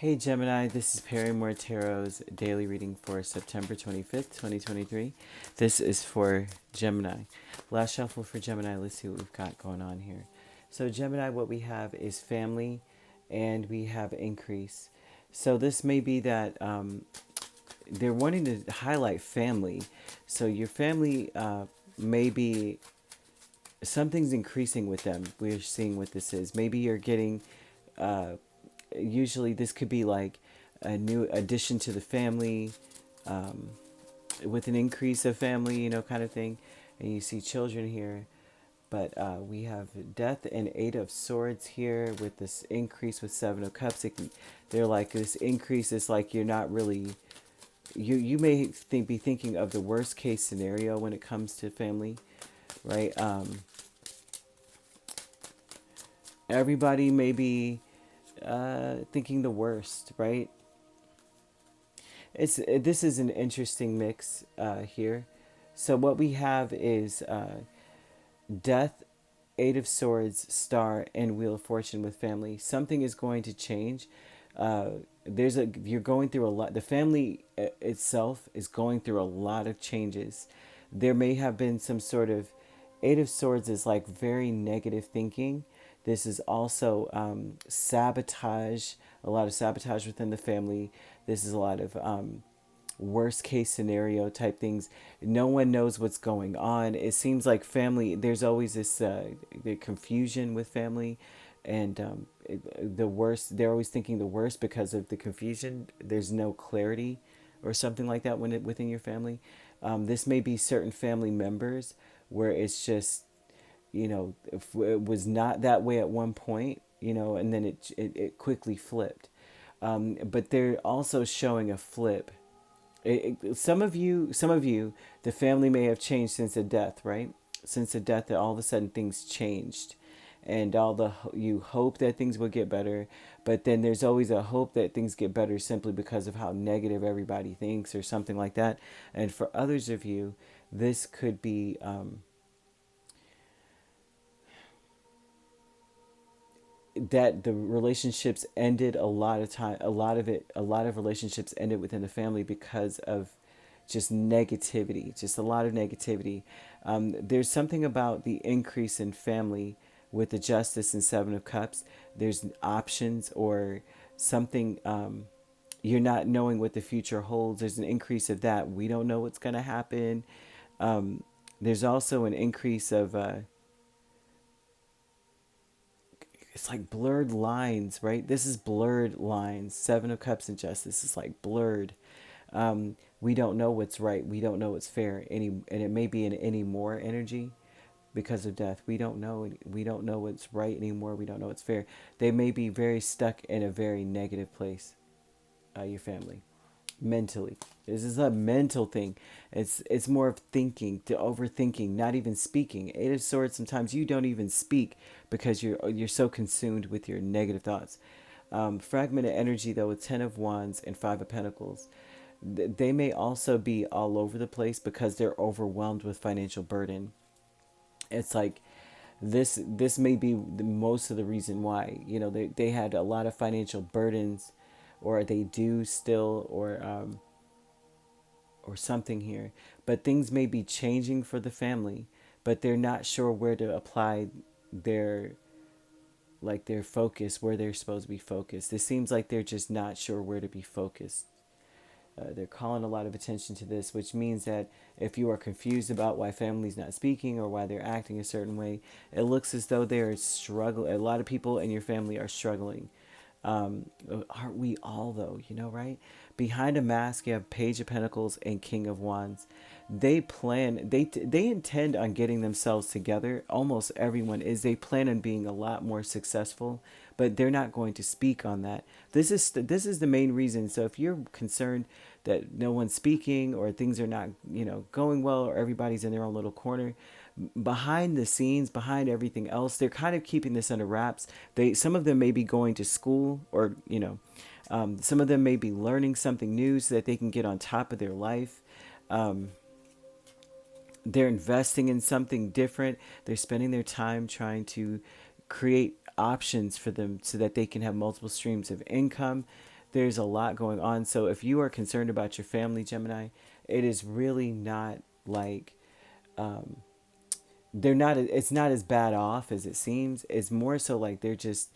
Hey Gemini, this is Perrymore Tarot's daily reading for September 25th, 2023. This is for Gemini. Last shuffle for Gemini, let's see what we've got going on here. So Gemini, what we have is family and we have increase. So this may be that they're wanting to highlight family. So your family may be, something's increasing with them. We're seeing what this is. Maybe you're getting usually this could be like a new addition to the family, with an increase of family, kind of thing. And you see children here, but we have death and 8 of Swords here with this increase with 7 of Cups. They're like, this increase is like you're not really, you may be thinking of the worst case scenario when it comes to family, right? Everybody may be thinking the worst, right? This is an interesting mix here. So what we have is death, 8 of Swords, Star, and Wheel of Fortune with family. Something is going to change. You're going through a lot. The family itself is going through a lot of changes. There may have been some sort of 8 of Swords is like very negative thinking. This is also sabotage, a lot of sabotage within the family. This is a lot of worst case scenario type things. No one knows what's going on. It seems like family, there's always this the confusion with family, and the worst, they're always thinking the worst because of the confusion. There's no clarity or something like that within your family. This may be certain family members where it's just, if it was not that way at one point, and then it quickly flipped. But they're also showing a flip. Some of you, the family may have changed since the death, right? Since the death, that all of a sudden things changed, and you hope that things will get better, but then there's always a hope that things get better simply because of how negative everybody thinks or something like that. And for others of you, this could be that the relationships ended a lot of relationships ended within the family because of just negativity, just a lot of negativity. There's something about the increase in family with the Justice and 7 of Cups. There's options or something. You're not knowing what the future holds. There's an increase of that. We don't know what's going to happen. There's also an increase of it's like blurred lines, right? This is blurred lines. 7 of Cups and Justice is like blurred. We don't know what's right. We don't know what's fair. And it may be in any more energy because of death. We don't know. We don't know what's right anymore. We don't know what's fair. They may be very stuck in a very negative place. Your family, mentally. This is a mental thing. It's more of thinking, to overthinking, not even speaking. 8 of Swords, sometimes you don't even speak because you're so consumed with your negative thoughts. Fragmented energy though with 10 of Wands and 5 of Pentacles. They may also be all over the place because they're overwhelmed with financial burden. It's like this may be most of the reason why, they had a lot of financial burdens, or they do still, or something here. But things may be changing for the family, but they're not sure where to apply their focus, where they're supposed to be focused. It seems like they're just not sure where to be focused. They're calling a lot of attention to this, which means that if you are confused about why family's not speaking or why they're acting a certain way, it looks as though they're struggling. A lot of people in your family are struggling. Aren't we all though, right? Behind a mask, you have Page of Pentacles and King of Wands. They intend on getting themselves together. Almost everyone is. They plan on being a lot more successful, but they're not going to speak on that. This is the main reason. So if you're concerned that no one's speaking, or things are not, going well, or everybody's in their own little corner, behind the scenes, behind everything else, they're kind of keeping this under wraps. Some of them may be going to school, or some of them may be learning something new so that they can get on top of their life. They're investing in something different. They're spending their time trying to create options for them so that they can have multiple streams of income. there's a lot going on. So if you are concerned about your family, Gemini, it is really not like um, they're not. It's not as bad off as it seems. It's more so like they're just.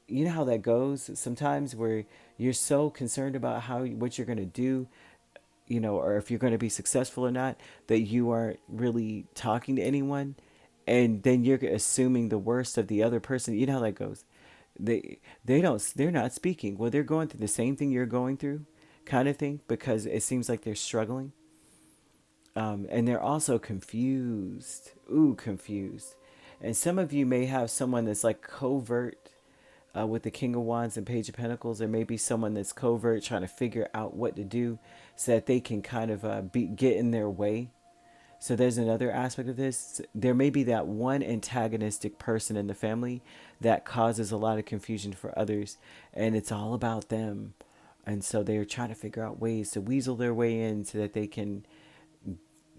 You know how that goes sometimes, where you're so concerned about how what you're gonna do, or if you're going to be successful or not, that you aren't really talking to anyone, and then you're assuming the worst of the other person. You know how that goes. They're not speaking. Well, they're going through the same thing you're going through, kind of thing, because it seems like they're struggling, and they're also confused. Ooh, confused. And some of you may have someone that's like covert, with the King of Wands and Page of Pentacles. There may be someone that's covert trying to figure out what to do so that they can kind of get in their way. So there's another aspect of this. There may be that one antagonistic person in the family that causes a lot of confusion for others, and it's all about them. And so they're trying to figure out ways to weasel their way in so that they can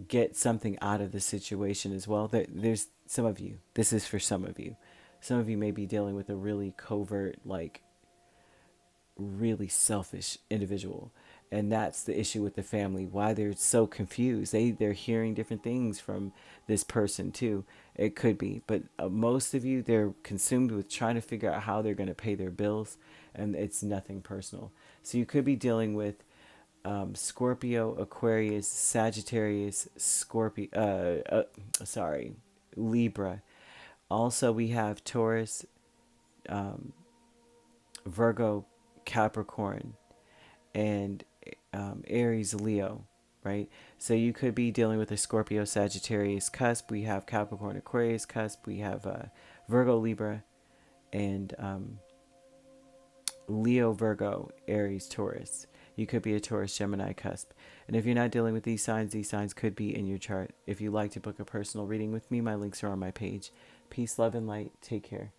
get something out of the situation as well. There's some of you. This is for some of you. Some of you may be dealing with a really covert, like really selfish individual. And that's the issue with the family, why they're so confused. They're hearing different things from this person too. It could be. But most of you, they're consumed with trying to figure out how they're going to pay their bills. And it's nothing personal. So you could be dealing with Scorpio, Aquarius, Sagittarius, Libra. Also, we have Taurus, Virgo, Capricorn, and Aries, Leo, right? So you could be dealing with a Scorpio, Sagittarius cusp. We have Capricorn, Aquarius cusp. We have Virgo, Libra, and Leo, Virgo, Aries, Taurus. You could be a Taurus, Gemini cusp. And if you're not dealing with these signs could be in your chart. If you'd like to book a personal reading with me, my links are on my page. Peace, love, and light. Take care.